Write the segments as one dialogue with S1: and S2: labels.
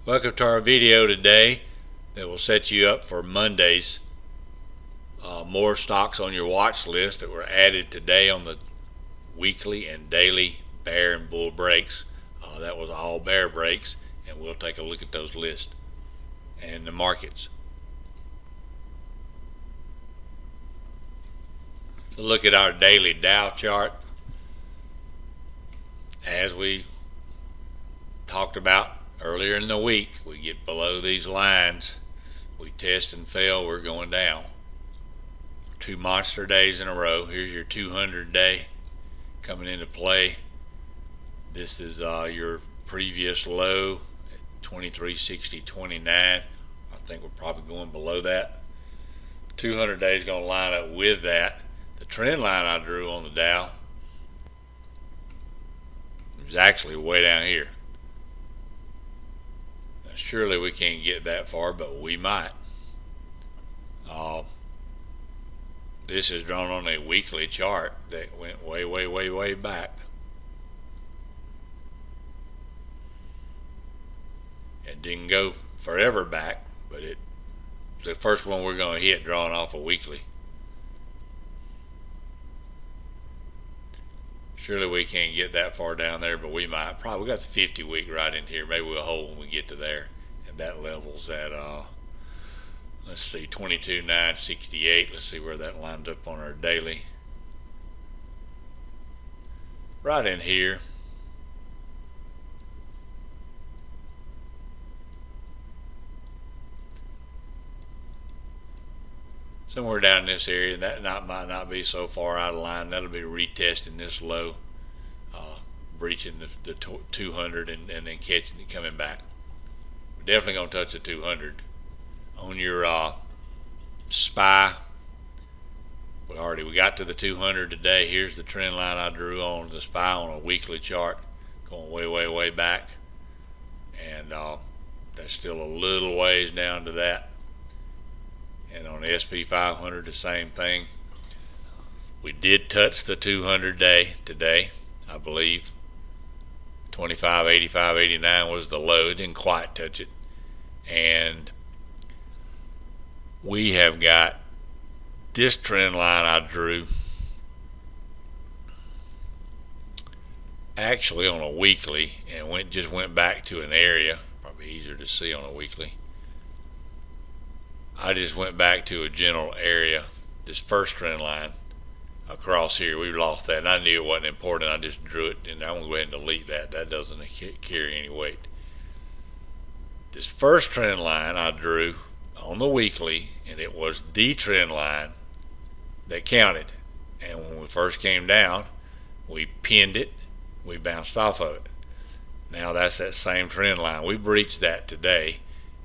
S1: Welcome to our video today that will set you up for Monday's more stocks on your watch list that were added today on the weekly and daily bear and bull breaks. That was all bear breaks, and we'll take a look at those lists and the markets. So look at our daily Dow chart. As we talked about earlier in the week, we get below these lines, we test and fail, we're going down. 2 monster days in a row. Here's your 200 day coming into play. This is your previous low at 2360.29. I think we're probably going below that. 200 days going to line up with that. The trend line I drew on the Dow is actually way down here. Now, surely we can't get that far, but we might. This is drawn on a weekly chart that went way back. It didn't go forever back, but it's the first one we're going to hit drawn off a weekly. Surely we can't get that far down there, but we might. Probably we got the 50 week right in here. Maybe we'll hold when we get to there. And that level's at let's see, 22,968. Let's see where that lined up on our daily. Right in here. Somewhere down in this area. That might not be so far out of line. That'll be retesting this low, breaching the 200 and then catching it coming back. We're definitely going to touch the 200. On your SPY, we got to the 200 today. Here's the trend line I drew on the SPY on a weekly chart, going way back, and that's still a little ways down to that. And on the SP 500, the same thing. We did touch the 200 day today, I believe. 25.85.89 was the low. It didn't quite touch it, and we have got this trend line I drew actually on a weekly, and just went back to an area, probably easier to see on a weekly. I just went back to a general area, this first trend line across here. We lost that, and I knew it wasn't important. I just drew it, and I'm going to go ahead and delete that. That doesn't carry any weight. This first trend line I drew on the weekly, and it was the trend line that counted. And when we first came down, we pinned it, we bounced off of it. Now that's that same trend line. We breached that today,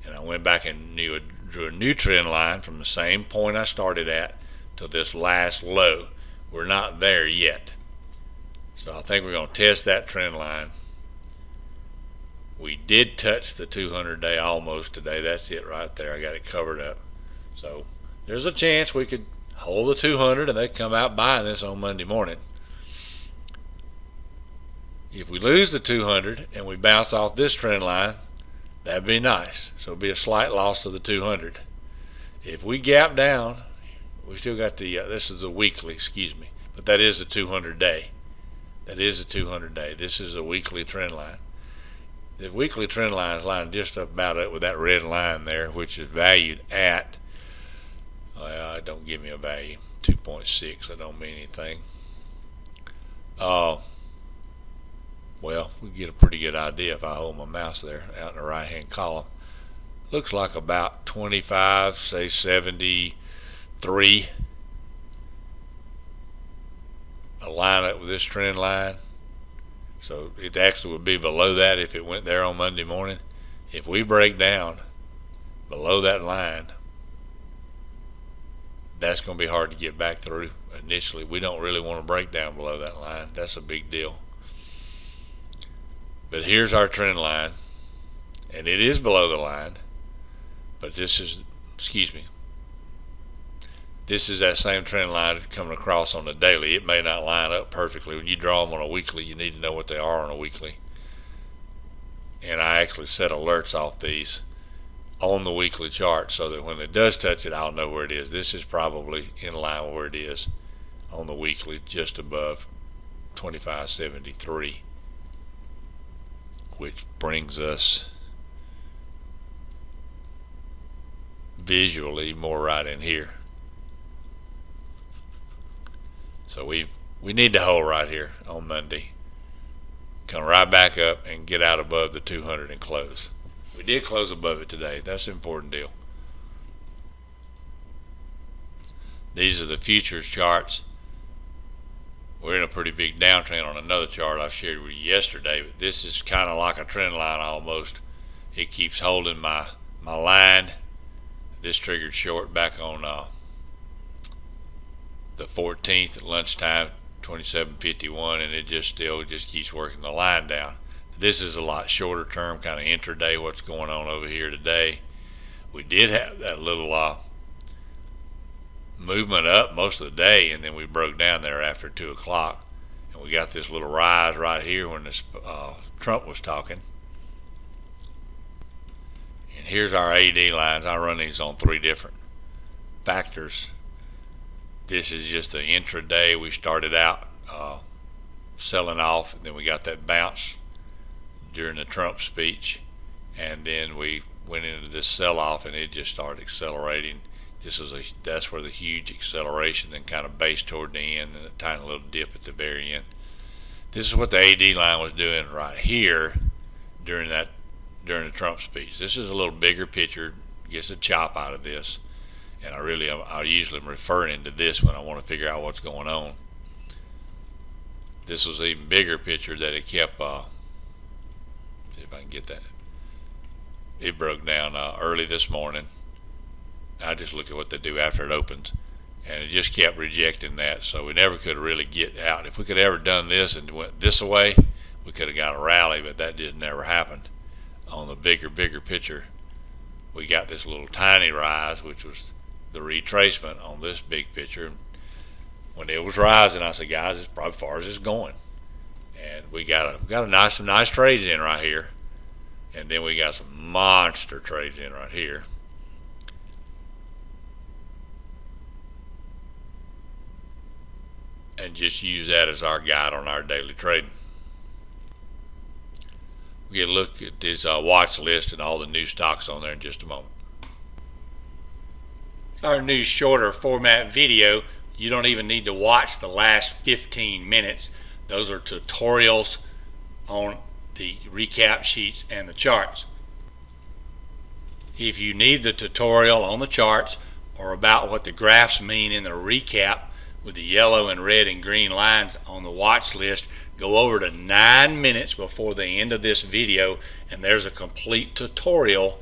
S1: and I went back and drew a new trend line from the same point I started at to this last low. We're not there yet, so I think we're going to test that trend line. We did touch the 200 day almost today. That's it right there. I got it covered up. So there's a chance we could hold the 200 and they come out buying this on Monday morning. If we lose the 200 and we bounce off this trend line, that'd be nice. So it'll be a slight loss to the 200. If we gap down, we still got the, this is the weekly, excuse me, but that is the 200 day. That is the 200 day. This is a weekly trend line. The weekly trend line is lined just about up with that red line there, which is valued at, don't give me a value, 2.6. That don't mean anything. Well, we get a pretty good idea if I hold my mouse there out in the right hand column. Looks like about 25, say 73. A line up with this trend line. So it actually would be below that if it went there on Monday morning. If we break down below that line, that's going to be hard to get back through initially. We don't really want to break down below that line. That's a big deal. But here's our trend line, and it is below the line, but this is, this is that same trend line coming across on the daily. It may not line up perfectly. When you draw them on a weekly, you need to know what they are on a weekly. and I actually set alerts off these on the weekly chart so that when it does touch it, I'll know where it is. This is probably in line with where it is on the weekly, just above 25.73, which brings us visually more right in here. So we need to hold right here on Monday, come right back up and get out above the 200 and close. We did close above it today. That's an important deal. These are the futures charts. We're in a pretty big downtrend on another chart I shared with you yesterday, but this is kind of like a trend line almost. It keeps holding my line. This triggered short back on the 14th at lunchtime, 27.51, and it still keeps working the line down. This is a lot shorter term, kind of intraday, what's going on over here today. We did have that little movement up most of the day, and then we broke down there after 2 o'clock, and we got this little rise right here when this Trump was talking. And here's our AD lines. I run these on 3 different factors. This is just the intraday. We started out selling off, and then we got that bounce during the Trump speech, and then we went into this sell-off, and it just started accelerating. That's where the huge acceleration then kind of based toward the end, and a tiny little dip at the very end. This is what the AD line was doing right here during the Trump speech. This is a little bigger picture, gets a chop out of this, and I usually am referring to this when I want to figure out what's going on. This was an even bigger picture that it kept. See if I can get that. It broke down early this morning. I just look at what they do after it opens, and it just kept rejecting that, so we never could really get out. If we could have ever done this and went this way, we could have got a rally, but that just never happened. On the bigger picture, we got this little tiny rise, which was the retracement on this big picture. When it was rising, I said, guys, it's probably as far as it's going, and we got some nice trades in right here, and then we got some monster trades in right here. And just use that as our guide on our daily trading. We'll get a look at this watch list and all the new stocks on there in just a moment. It's our new shorter format video. You don't even need to watch the last 15 minutes. Those are tutorials on the recap sheets and the charts. If you need the tutorial on the charts or about what the graphs mean in the recap, with the yellow and red and green lines on the watch list, go over to 9 minutes before the end of this video, and there's a complete tutorial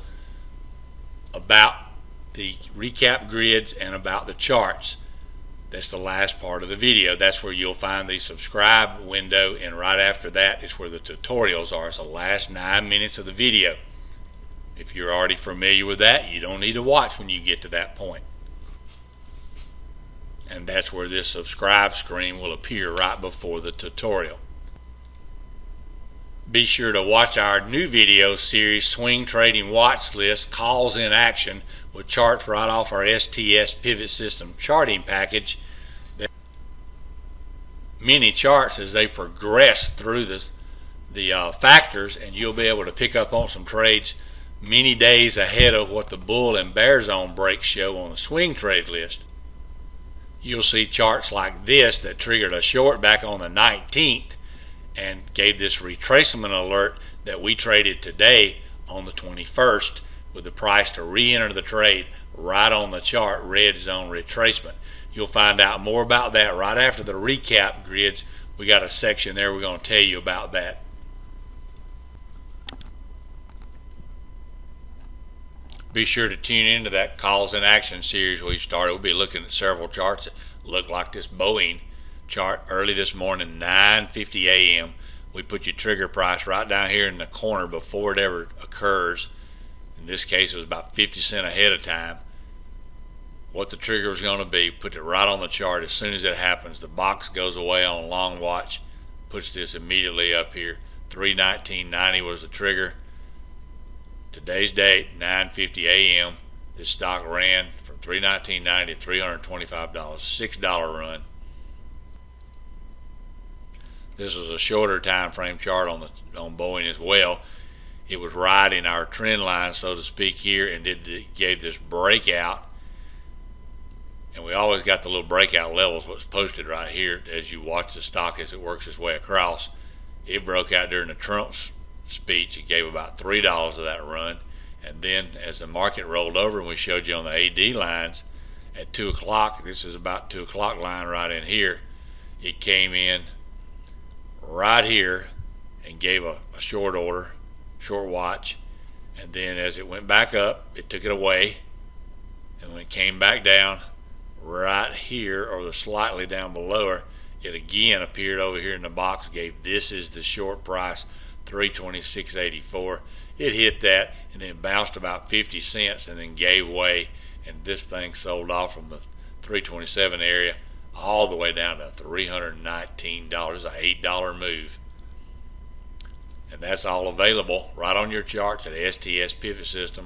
S1: about the recap grids and about the charts. That's the last part of the video. That's where you'll find the subscribe window, and right after that is where the tutorials are. It's the last 9 minutes of the video. If you're already familiar with that, you don't need to watch when you get to that point. And that's where this subscribe screen will appear right before the tutorial. Be sure to watch our new video series, Swing Trading Watch List, Calls in Action, with charts right off our STS Pivot System charting package. Many charts as they progress through the factors, and you'll be able to pick up on some trades many days ahead of what the bull and bear zone breaks show on the swing trade list. You'll see charts like this that triggered a short back on the 19th and gave this retracement alert that we traded today on the 21st, with the price to re-enter the trade right on the chart, red zone retracement. You'll find out more about that right after the recap grids. We got a section there we're going to tell you about that. Be sure to tune into that Calls in Action series we've started. We'll be looking at several charts that look like this Boeing chart early this morning, 9:50 a.m. We put your trigger price right down here in the corner before it ever occurs. In this case, it was about 50 cents ahead of time. What the trigger was going to be, put it right on the chart. As soon as it happens, the box goes away on long watch, puts this immediately up here. 319.90 was the trigger. Today's date, 9:50 a.m. This stock ran from $319.90 to $325, $6 run. This was a shorter time frame chart on Boeing as well. It was riding our trend line, so to speak, here, and gave this breakout. And we always got the little breakout levels, what's posted right here as you watch the stock as it works its way across. It broke out during the Trump's speech. It gave about $3 of that run. And then as the market rolled over, and we showed you on the AD lines at 2 o'clock, this is about 2 o'clock line right in here, it came in right here and gave a short order, short watch. And then as it went back up, it took it away. And when it came back down, right here or slightly down below her, it again appeared over here in the box, gave this is the short price, 326.84. It hit that and then bounced about 50 cents and then gave way, and this thing sold off from the 327 area all the way down to $319. It's an $8 move, and that's all available right on your charts at stspivot.com.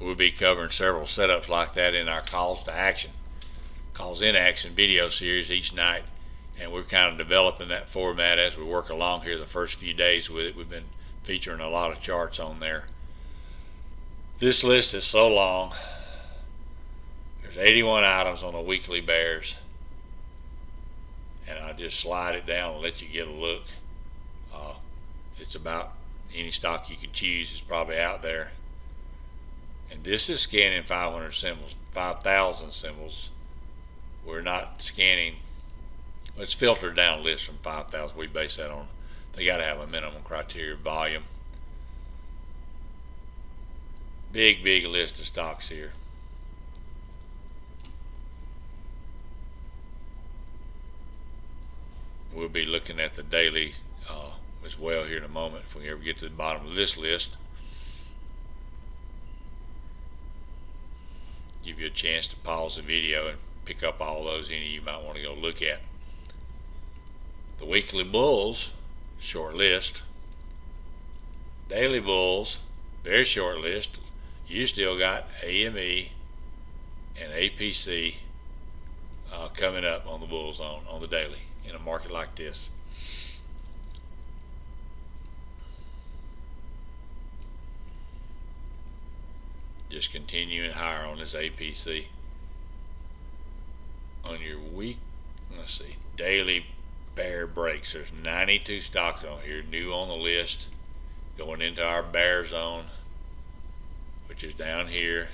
S1: We'll be covering several setups like that in our calls in action video series each night, and we're kind of developing that format as we work along here the first few days with it. We've been featuring a lot of charts on there. This list is so long. There's 81 items on the weekly bears, and I'll just slide it down and let you get a look. It's about any stock you could choose is probably out there. And this is scanning 500 symbols, 5,000 symbols. We're not scanning. It's filtered down list from 5,000. We base that on, they got to have a minimum criteria volume. Big list of stocks here. We'll be looking at the daily as well here in a moment if we ever get to the bottom of this list. Give you a chance to pause the video and pick up all those any you might want to go look at. The weekly bulls, short list. Daily bulls, very short list. You still got AME and APC coming up on the bulls on the daily in a market like this. Just continuing higher on this APC. On your week, let's see, daily bear breaks. There's 92 stocks on here, new on the list, going into our bear zone, which is down here.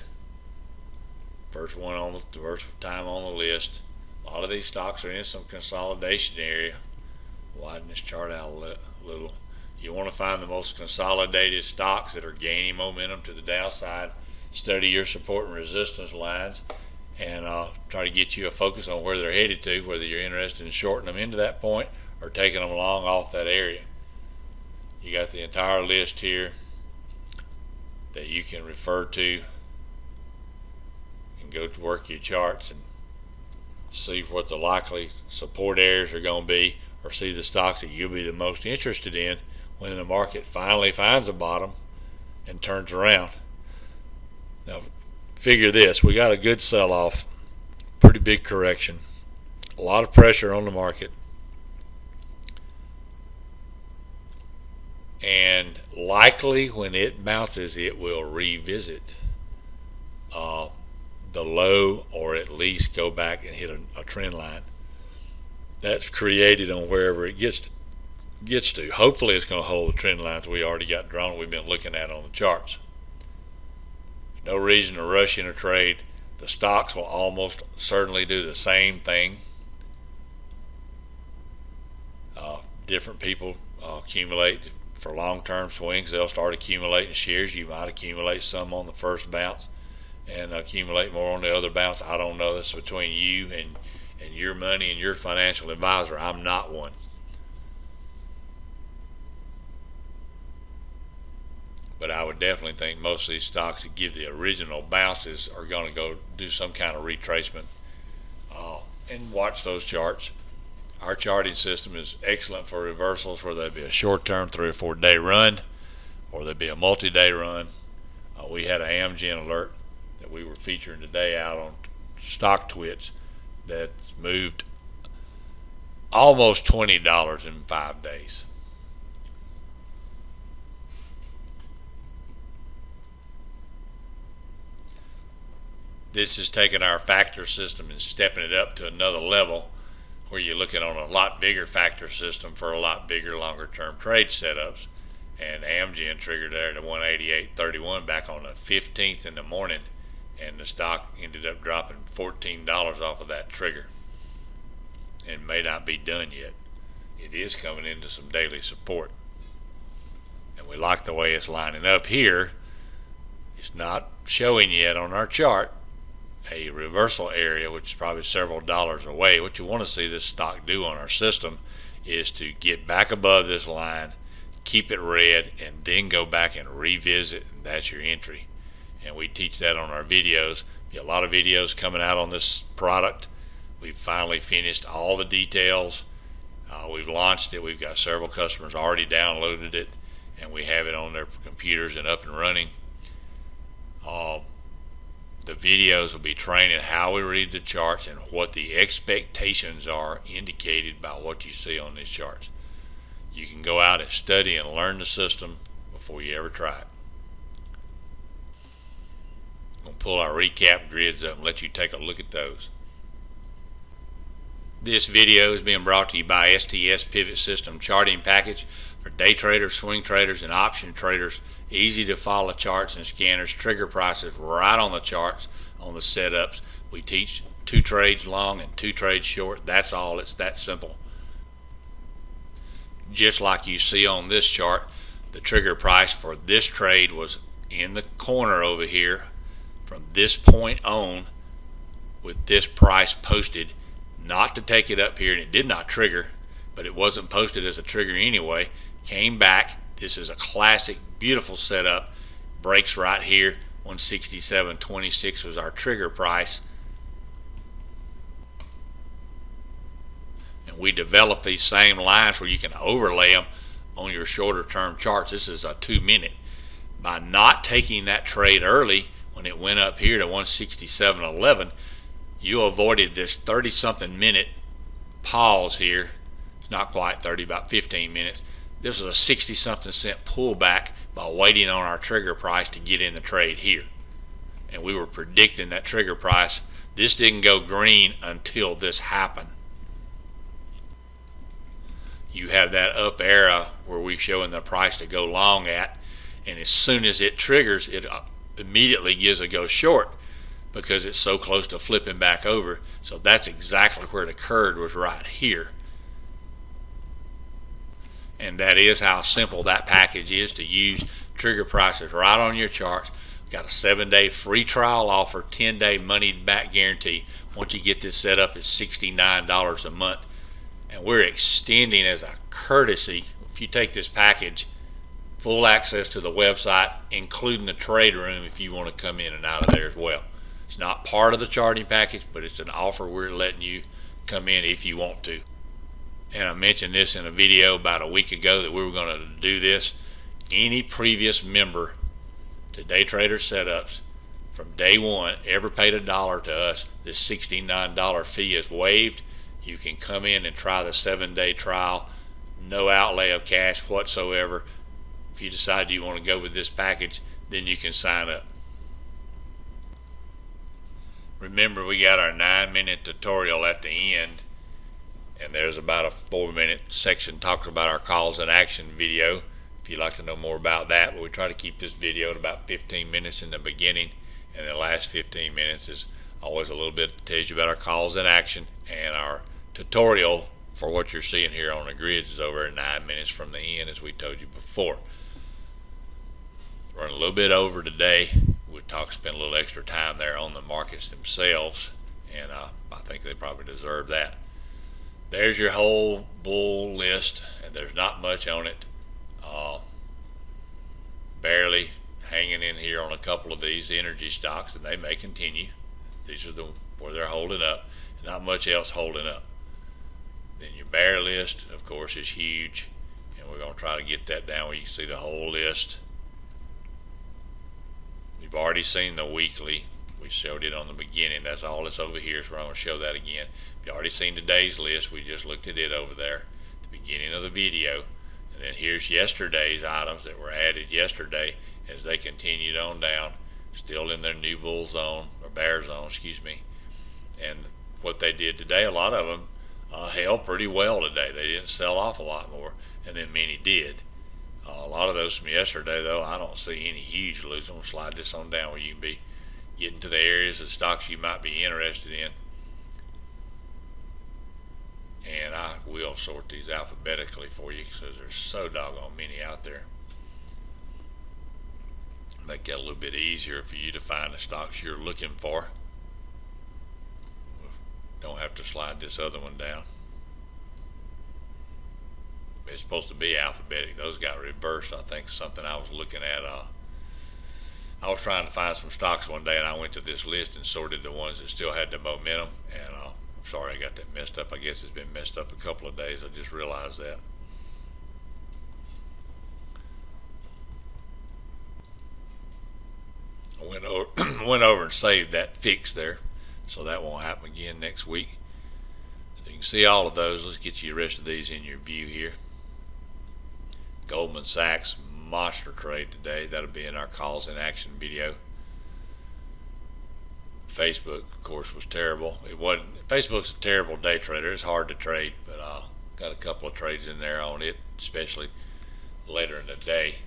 S1: First time on the list. A lot of these stocks are in some consolidation area. Widen this chart out a little. You want to find the most consolidated stocks that are gaining momentum to the downside. Study your support and resistance lines, and try to get you a focus on where they're headed to, whether you're interested in shorting them into that point or taking them long off that area. You got the entire list here that you can refer to and go to work your charts and see what the likely support areas are going to be, or see the stocks that you'll be the most interested in when the market finally finds a bottom and turns around. Now, figure this, we got a good sell-off, pretty big correction, a lot of pressure on the market, and likely when it bounces, it will revisit the low, or at least go back and hit a trend line that's created on wherever it gets to. Hopefully it's going to hold the trend lines we already got drawn, we've been looking at on the charts. No reason to rush in a trade. The stocks will almost certainly do the same thing. Different people accumulate for long-term swings. They'll start accumulating shares. You might accumulate some on the first bounce and accumulate more on the other bounce. I don't know. That's between you and your money and your financial advisor. I'm not one. But I would definitely think most of these stocks that give the original bounces are going to go do some kind of retracement, and watch those charts. Our charting system is excellent for reversals, whether they be a short-term 3 or 4 day run or they be a multi-day run. We had an Amgen alert that we were featuring today out on Stock Twits that's moved almost $20 in 5 days. This is taking our factor system and stepping it up to another level where you're looking on a lot bigger factor system for a lot bigger, longer term trade setups. And Amgen triggered there to 188.31 back on the 15th in the morning, and the stock ended up dropping $14 off of that trigger. And may not be done yet. It is coming into some daily support. And we like the way it's lining up here. It's not showing yet on our chart a reversal area, which is probably several dollars away. What you want to see this stock do on our system is to get back above this line, keep it red, and then go back and revisit, and that's your entry. And we teach that on our videos. Be a lot of videos coming out on this product. We've finally finished all the details. We've launched it. We've got several customers already downloaded it, and we have it on their computers and up and running. The videos will be training how we read the charts and what the expectations are indicated by what you see on these charts. You can go out and study and learn the system before you ever try it. I'm going to pull our recap grids up and let you take a look at those. This video is being brought to you by STS Pivot System Charting Package for day traders, swing traders, and option traders. Easy to follow charts and scanners, trigger prices right on the charts, on the setups. We teach 2 trades long and 2 trades short. That's all. It's that simple. Just like you see on this chart, the trigger price for this trade was in the corner over here from this point on, with this price posted, not to take it up here, and it did not trigger, but it wasn't posted as a trigger anyway. Came back. This is a classic, beautiful setup. Breaks right here. 167.26 was our trigger price. And we develop these same lines where you can overlay them on your shorter term charts. This is a 2-minute. By not taking that trade early when it went up here to 167.11, you avoided this 30-something minute pause here. It's not quite 30, about 15 minutes. This was a 60-something cent pullback by waiting on our trigger price to get in the trade here. And we were predicting that trigger price. This didn't go green until this happened. You have that up arrow where we're showing the price to go long at, and as soon as it triggers, it immediately gives a go short because it's so close to flipping back over. So that's exactly where it occurred, was right here. And that is how simple that package is to use. Trigger prices right on your charts. Got a 7-day free trial offer, 10-day money back guarantee. Once you get this set up, it's $69 a month. And we're extending as a courtesy, if you take this package, full access to the website, including the trade room if you want to come in and out of there as well. It's not part of the charting package, but it's an offer we're letting you come in if you want to. And I mentioned this in a video about a week ago that we were going to do this. Any previous member to Day Trader Setups from day one ever paid $1 to us, this $69 fee is waived. You can come in and try the 7-day trial, no outlay of cash whatsoever. If you decide you want to go with this package, then you can sign up. Remember, we got our 9-minute tutorial at the end, and there's about a 4-minute section talks about our calls and action video if you'd like to know more about that. But we try to keep this video at about 15 minutes in the beginning, and the last 15 minutes is always a little bit that tells you about our calls and action. And our tutorial for what you're seeing here on the grids is over 9 minutes from the end, as we told you before. Running a little bit over today. We'll spend a little extra time there on the markets themselves, and I think they probably deserve that. There's your whole bull list, and there's not much on it. Barely hanging in here on a couple of these energy stocks, and they may continue. These are where they're holding up. Not much else holding up. Then your bear list, of course, is huge, and we're going to try to get that down where you can see the whole list. You've already seen the weekly. We showed it on the beginning. That's all that's over here, so we're going to show that again. You've already seen today's list. We just looked at it over there at the beginning of the video. And then here's yesterday's items that were added yesterday as they continued on down, still in their new bull zone, or bear zone, excuse me. And what they did today, a lot of them held pretty well today. They didn't sell off a lot more, and then many did. A lot of those from yesterday, though, I don't see any huge lose. I'm going to slide this on down where you can be getting to the areas of stocks you might be interested in. And I will sort these alphabetically for you because there's so doggone many out there. Make it a little bit easier for you to find the stocks you're looking for. Don't have to slide this other one down. It's supposed to be alphabetic. Those got reversed. I think something I was looking at. I was trying to find some stocks one day, and I went to this list and sorted the ones that still had the momentum. And I'm sorry I got that messed up. I guess it's been messed up a couple of days. I just realized that. I went over and saved that fix there, so that won't happen again next week. So you can see all of those. Let's get you the rest of these in your view here. Goldman Sachs monster trade today. That'll be in our calls in action video. Facebook, of course, was terrible. It wasn't. Facebook's a terrible day trader. It's hard to trade, but got a couple of trades in there on it, especially later in the day.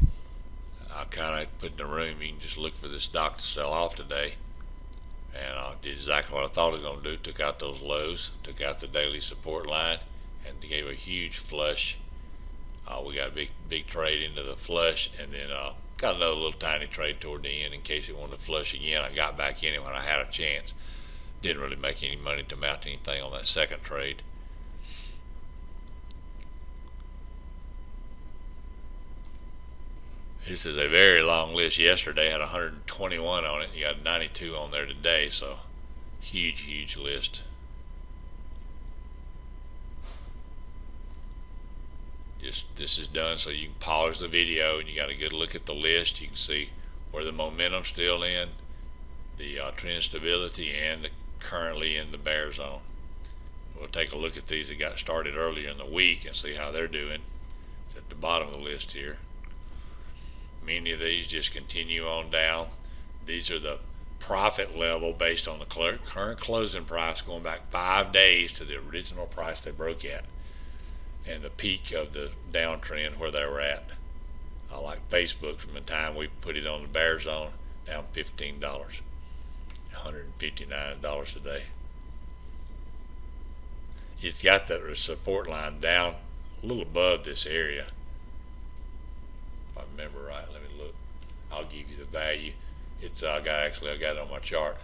S1: I kind of put in the room. You can just look for this stock to sell off today, and I did exactly what I thought it was going to do. Took out those lows, took out the daily support line, and gave a huge flush. We got a big trade into the flush, and then got another little tiny trade toward the end in case it wanted to flush again. I got back in it when I had a chance. Didn't really make any money to mount anything on that second trade. This is a very long list. Yesterday had 121 on it. You got 92 on there today, so huge list. This is done so you can pause the video and you got a good look at the list. You can see where the momentum's still in, the trend stability, and currently in the bear zone. We'll take a look at these that got started earlier in the week and see how they're doing. It's at the bottom of the list here. Many of these just continue on down. These are the profit level based on the current closing price going back 5 days to the original price they broke at, and the peak of the downtrend where they were at. I like Facebook from the time we put it on the bear zone, down $15, $159 today. It's got that support line down a little above this area. If I remember right, let me look. I'll give you the value. It's I got it on my chart.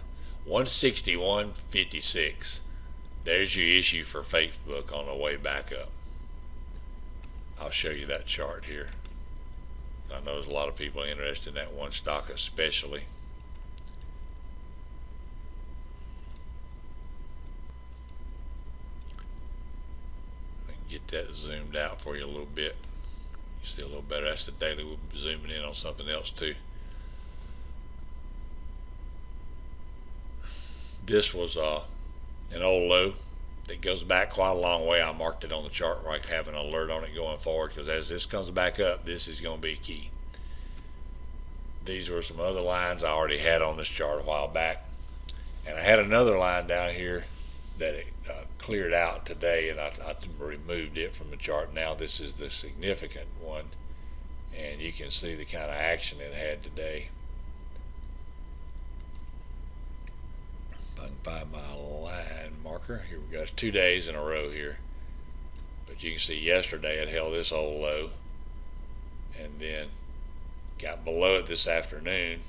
S1: 161.56. There's your issue for Facebook on the way back up. I'll show you that chart here. I know there's a lot of people interested in that one stock especially. I can get that zoomed out for you a little bit. You see a little better. That's the daily. We'll be zooming in on something else too. This was an old low that goes back quite a long way. I marked it on the chart where I have an alert on it going forward, because as this comes back up, this is going to be key. These were some other lines I already had on this chart a while back, and I had another line down here that it cleared out today, and I removed it from the chart. Now this is the significant one, and you can see the kind of action it had today. If I can find my line marker, here we go. It's 2 days in a row here, but you can see yesterday it held this old low and then got below it this afternoon.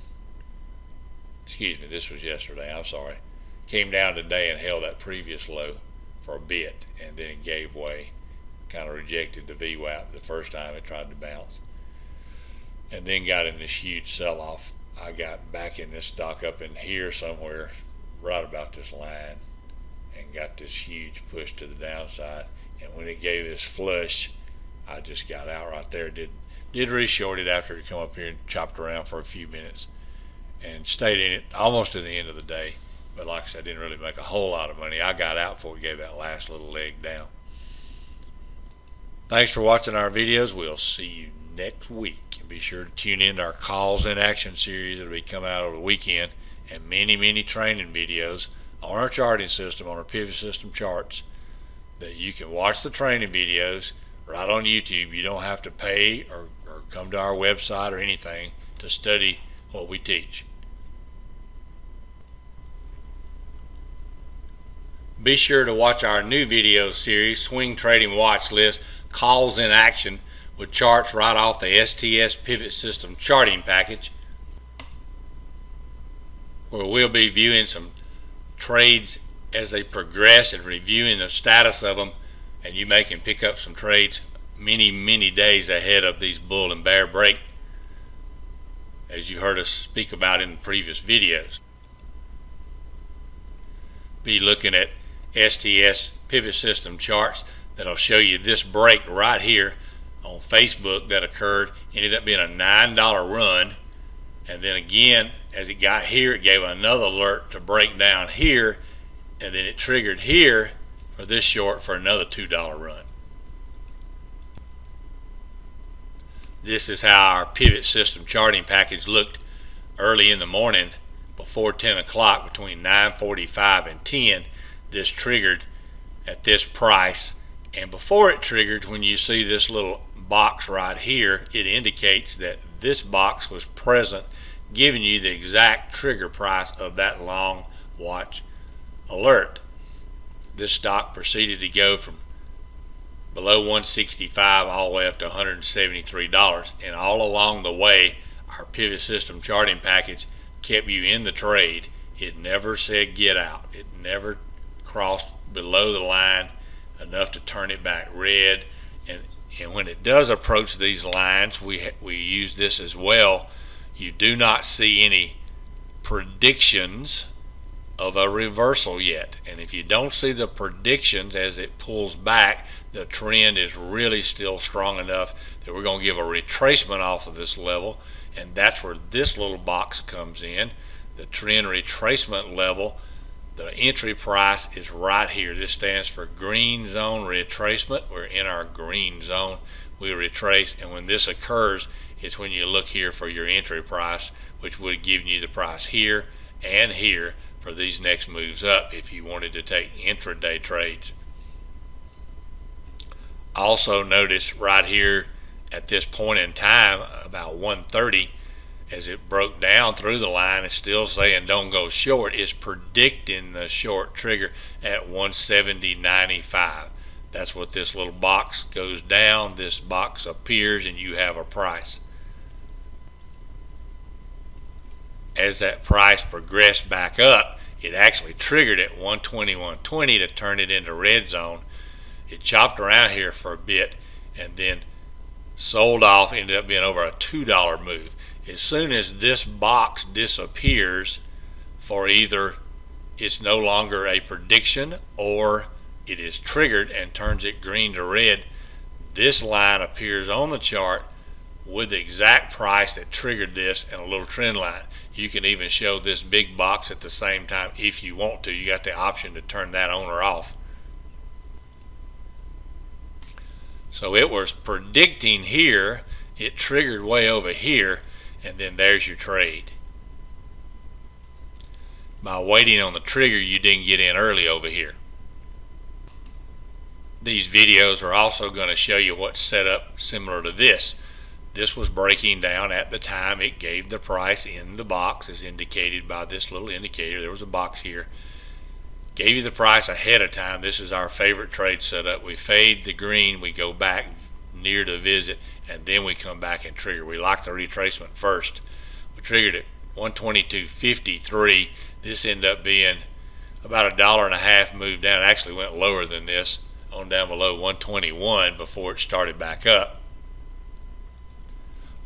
S1: Excuse me, this was yesterday, I'm sorry. Came down today and held that previous low for a bit, and then it gave way, kind of rejected the VWAP the first time it tried to bounce, and then got in this huge sell-off. I got back in this stock up in here somewhere right about this line and got this huge push to the downside. and when it gave this flush, I just got out right there. Did reshort it after it come up here and chopped around for a few minutes and stayed in it almost to the end of the day. But like I said, I didn't really make a whole lot of money. I got out before we gave that last little leg down. Thanks for watching our videos. We'll see you next week. And be sure to tune in to our Calls in Action series that will be coming out over the weekend, and many training videos on our charting system, on our pivot system charts, that you can watch the training videos right on YouTube. You don't have to pay or come to our website or anything to study what we teach. Be sure to watch our new video series, Swing Trading Watch List, Calls in Action, with charts right off the STS Pivot System charting package, where we'll be viewing some trades as they progress and reviewing the status of them, and you may can pick up some trades many days ahead of these bull and bear break, as you heard us speak about in previous videos. Be looking at STS Pivot System charts that'll show you this break right here on Facebook that occurred. Ended up being a $9 run, and then again as it got here, it gave another alert to break down here, and then it triggered here for this short for another $2 run. This is how our pivot system charting package looked early in the morning before 10 o'clock, between 9:45 and 10. This triggered at this price, and before it triggered, when you see this little box right here, it indicates that this box was present, giving you the exact trigger price of that long watch alert. This stock proceeded to go from below 165 all the way up to $173, and all along the way our pivot system charting package kept you in the trade. It never said get out. It never crossed below the line enough to turn it back red, and when it does approach these lines, we use this as well. You do not see any predictions of a reversal yet, and if you don't see the predictions as it pulls back, the trend is really still strong enough that we're going to give a retracement off of this level, and that's where this little box comes in, the trend retracement level. The entry price is right here. This stands for green zone retracement. We're in our green zone. We retrace, and when this occurs, it's when you look here for your entry price, which would have given you the price here and here for these next moves up if you wanted to take intraday trades. Also notice right here at this point in time, about 1:30, as it broke down through the line, it's still saying don't go short. It's predicting the short trigger at 170.95. That's what this little box goes down. This box appears and you have a price. As that price progressed back up, it actually triggered at 121.20 to turn it into red zone. It chopped around here for a bit and then sold off, ended up being over a $2 move. As soon as this box disappears, for either it's no longer a prediction or it is triggered and turns it green to red, this line appears on the chart with the exact price that triggered this and a little trend line. You can even show this big box at the same time if you want to. You got the option to turn that on or off. So it was predicting here, it triggered way over here, and then there's your trade. By waiting on the trigger, you didn't get in early over here. These videos are also going to show you what's set up similar to this. This was breaking down at the time it gave the price in the box, as indicated by this little indicator. There was a box here. Gave you the price ahead of time. This is our favorite trade setup. We fade the green, we go back near to visit, and then we come back and trigger. We like the retracement first. We triggered at 122.53. This ended up being about $1.50 move down. It actually went lower than this, on down below 121 before it started back up.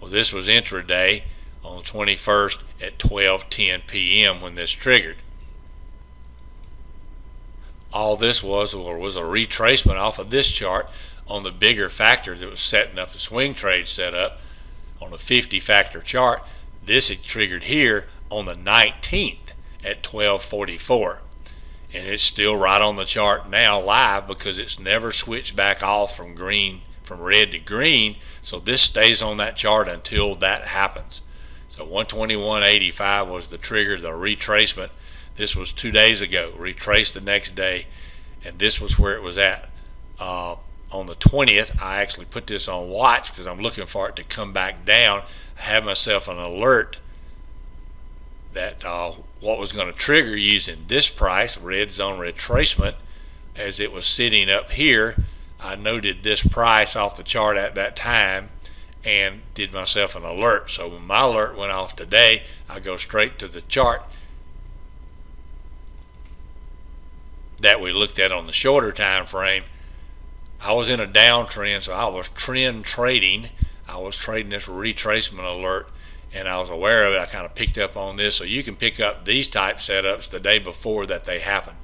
S1: Well, this was intraday on the 21st at 12:10 p.m. when this triggered. all this was a retracement off of this chart on the bigger factor that was setting up the swing trade setup on a 50 factor chart. This had triggered here on the 19th at 12:44, and it's still right on the chart now live because it's never switched back off from red to green. So this stays on that chart until that happens. So 121.85 was the trigger, the retracement. This was 2 days ago, retraced the next day, and this was where it was at. On the 20th, I actually put this on watch because I'm looking for it to come back down. I had myself an alert that what was going to trigger using this price, red zone retracement, as it was sitting up here. I noted this price off the chart at that time and did myself an alert. So when my alert went off today, I go straight to the chart that we looked at on the shorter time frame. I was in a downtrend, so I was trend trading. I was trading this retracement alert, and I was aware of it. I kind of picked up on this, so you can pick up these type setups the day before that they happen.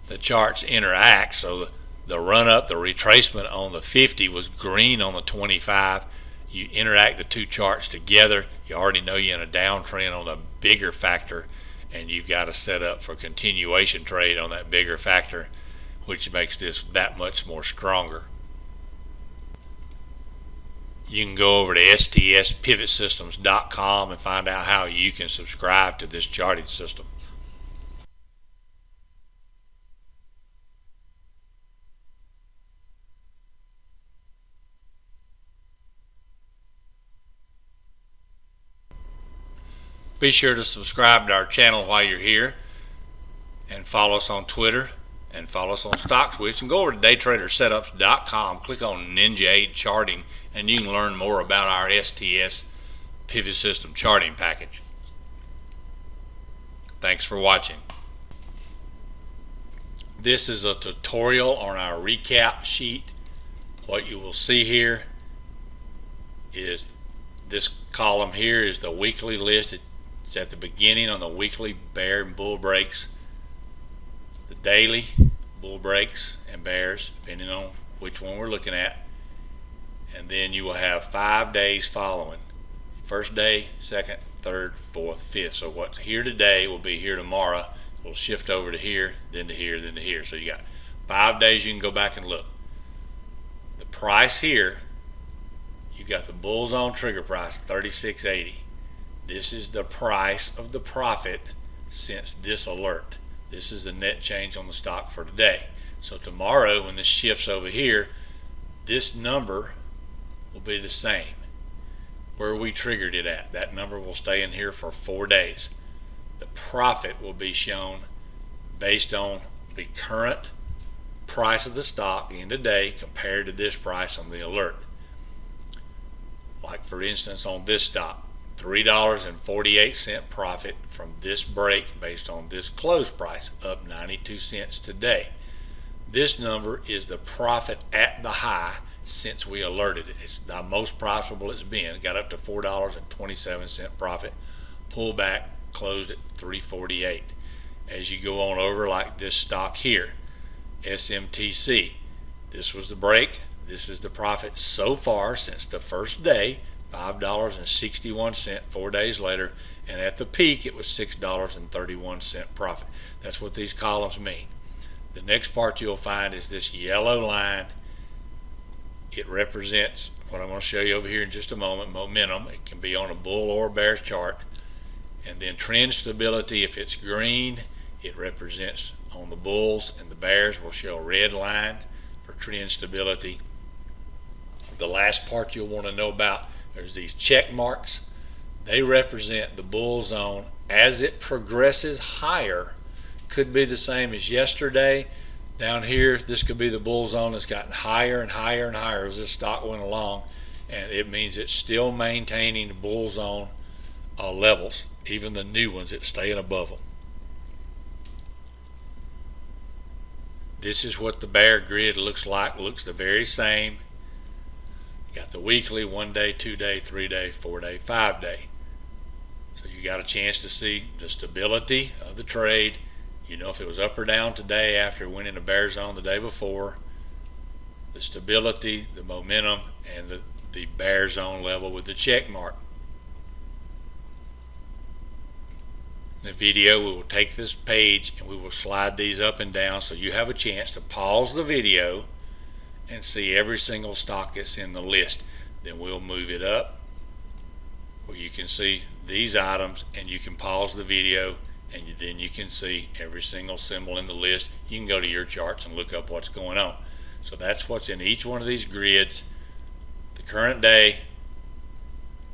S1: The charts interact, so the run up, the retracement on the 50 was green on the 25. You interact the two charts together. You already know you're in a downtrend on the bigger factor, and you've got to set up for continuation trade on that bigger factor, which makes this that much more stronger. You can go over to stspivotsystems.com and find out how you can subscribe to this charting system. Be sure to subscribe to our channel while you're here, and follow us on Twitter, and follow us on StockTwitch, and go over to daytradersetups.com, click on Ninja 8 charting, and you can learn more about our STS pivot system charting package. Thanks for watching. This is a tutorial on our recap sheet. What you will see here is this column here is the weekly list. It's at the beginning on the weekly bear and bull breaks, the daily bull breaks and bears, depending on which one we're looking at, and then you will have 5 days following. First day, second, third, fourth, fifth. So what's here today will be here tomorrow. We'll shift over to here, then to here, then to here. So you got 5 days you can go back and look. The price here, you got the bull zone trigger price, 36.80. This is the price of the profit since this alert. This is the net change on the stock for today. So tomorrow when this shifts over here, this number will be the same where we triggered it at. That number will stay in here for 4 days. The profit will be shown based on the current price of the stock in the day compared to this price on the alert. Like for instance on this stock, $3.48 profit from this break based on this close price, up 92 cents today. This number is the profit at the high since we alerted it. It's the most profitable it's been. It got up to $4.27 profit, pulled back, closed at $3.48. As you go on over, like this stock here, SMTC, this was the break. This is the profit so far since the first day, $5.61 4 days later, and at the peak it was $6.31 profit. That's what these columns mean. The next part you'll find is this yellow line. It represents what I'm going to show you over here in just a moment, momentum. It can be on a bull or bear chart. And then trend stability, if it's green, it represents on the bulls, and the bears will show a red line for trend stability. The last part you'll want to know about, there's these check marks. They represent the bull zone as it progresses higher. Could be the same as yesterday. Down here, this could be the bull zone that's gotten higher and higher and higher as this stock went along, and it means it's still maintaining the bull zone levels. Even the new ones, it's staying above them. This is what the bear grid looks like. Looks the very same. Got the weekly, 1 day, 2 day, 3 day, 4 day, 5 day. So you got a chance to see the stability of the trade You know if it was up or down today after winning a bear zone the day before, the stability, the momentum, and the bear zone level with the check mark. In the video, we will take this page and we will slide these up and down so you have a chance to pause the video and see every single stock that's in the list. Then we'll move it up where you can see these items, and you can pause the video and then you can see every single symbol in the list. You can go to your charts and look up what's going on. So that's what's in each one of these grids: the current day,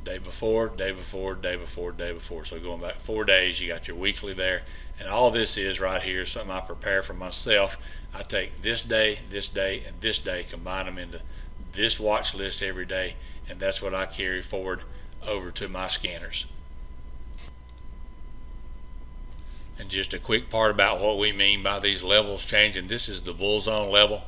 S1: day before, day before, day before, day before. So going back 4 days, you got your weekly there. And all this is right here is something I prepare for myself. I take this day, and this day, combine them into this watch list every day, and that's what I carry forward over to my scanners. And just a quick part about what we mean by these levels changing. This is the bull zone level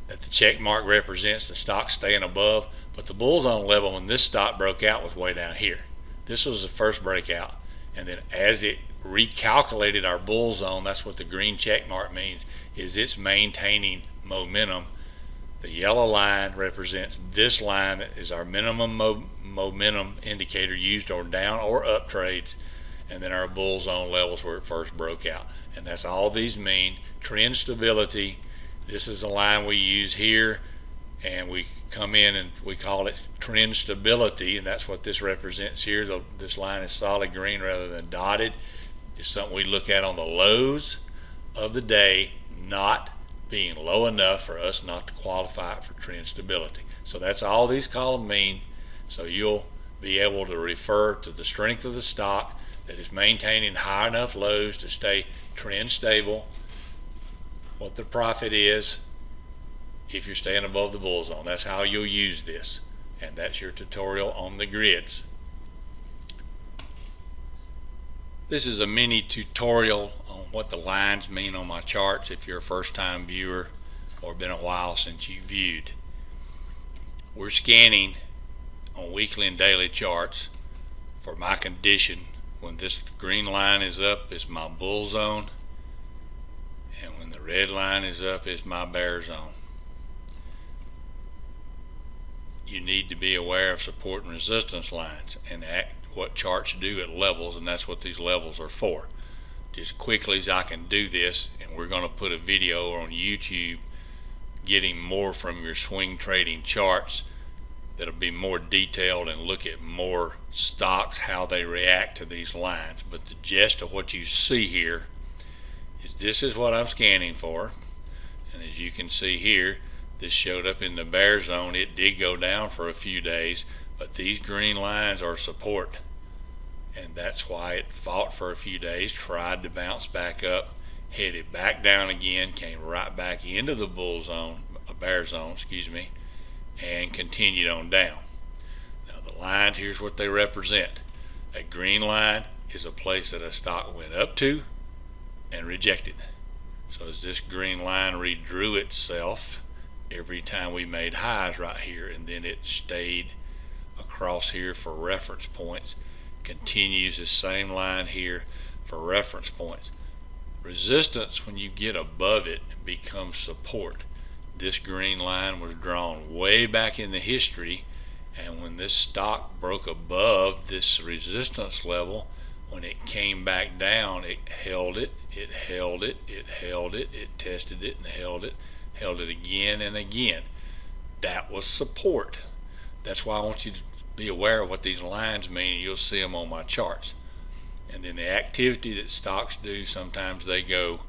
S1: that the check mark represents, the stock staying above. But the bull zone level when this stock broke out was way down here. This was the first breakout, and then as it recalculated our bull zone, that's what the green check mark means, is it's maintaining momentum. The yellow line represents this line that is our minimum momentum indicator used on down or up trades, and then our bull zone levels where it first broke out. And that's all these mean. Trend stability, this is the line we use here, and we come in and we call it trend stability, and that's what this represents here. This line is solid green rather than dotted. It's something we look at on the lows of the day, not being low enough for us not to qualify it for trend stability. So that's all these columns mean. So you'll be able to refer to the strength of the stock that is maintaining high enough lows to stay trend stable, what the profit is if you're staying above the bull zone. That's how you'll use this, and that's your tutorial on the grids. This is a mini tutorial on what the lines mean on my charts if you're a first-time viewer or been a while since you viewed. We're scanning on weekly and daily charts for my condition. When this green line is up, it's my bull zone, and when the red line is up, it's my bear zone. You need to be aware of support and resistance lines and what charts do at levels, and that's what these levels are for. Just quickly as I can do this, and we're going to put a video on YouTube getting more from your swing trading charts that'll be more detailed and look at more stocks, how they react to these lines. But the gist of what you see here is this is what I'm scanning for, and as you can see here, this showed up in the bear zone. It did go down for a few days, but these green lines are support, and that's why it fought for a few days, tried to bounce back up, headed back down again, came right back into the bull zone, a bear zone, excuse me, and continued on down. Now the lines, here's what they represent. A green line is a place that a stock went up to and rejected. So as this green line redrew itself every time we made highs right here, and then it stayed across here for reference points, continues the same line here for reference points. Resistance, when you get above it, becomes support. This green line was drawn way back in the history, and when this stock broke above this resistance level, when it came back down, it held it, it held it, it held it, it tested it and held it again and again. That was support. That's why I want you to be aware of what these lines mean. You'll see them on my charts. And then the activity that stocks do, sometimes they go,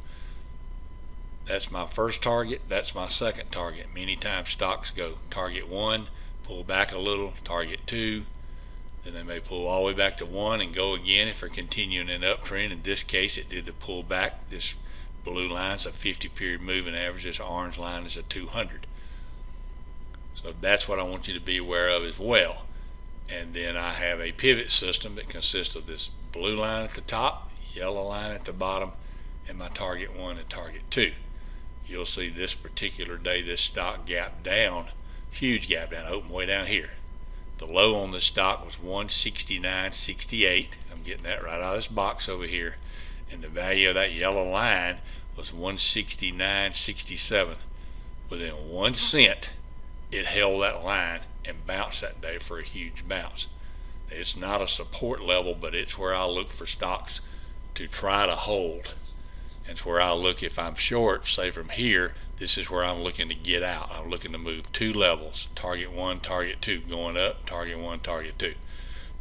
S1: that's my first target, that's my second target. Many times stocks go target 1, pull back a little, target 2, then they may pull all the way back to 1 and go again if they're continuing an uptrend. In this case, it did the pull back. This blue line is a 50 period moving average, this orange line is a 200. So that's what I want you to be aware of as well. And then I have a pivot system that consists of this blue line at the top, yellow line at the bottom, and my target 1 and target 2. You'll see this particular day this stock gapped down, huge gap down, open way down here. The low on this stock was 169.68. I'm getting that right out of this box over here. and the value of that yellow line was 169.67. Within 1 cent it held that line and bounced that day for a huge bounce. It's not a support level, but it's where I look for stocks to try to hold. It's where I look, if I'm short, say from here, this is where I'm looking to get out. I'm looking to move 2 levels, target 1, target 2, going up, target 1, target 2.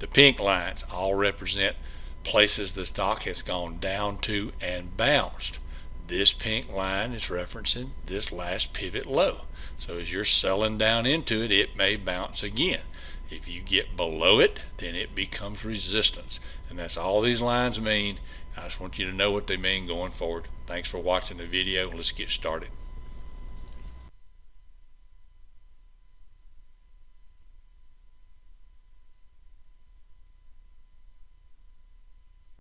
S1: The pink lines all represent places the stock has gone down to and bounced. This pink line is referencing this last pivot low. So as you're selling down into it, it may bounce again. If you get below it, then it becomes resistance. And that's all these lines mean. I just want you to know what they mean going forward. Thanks for watching the video. Let's get started.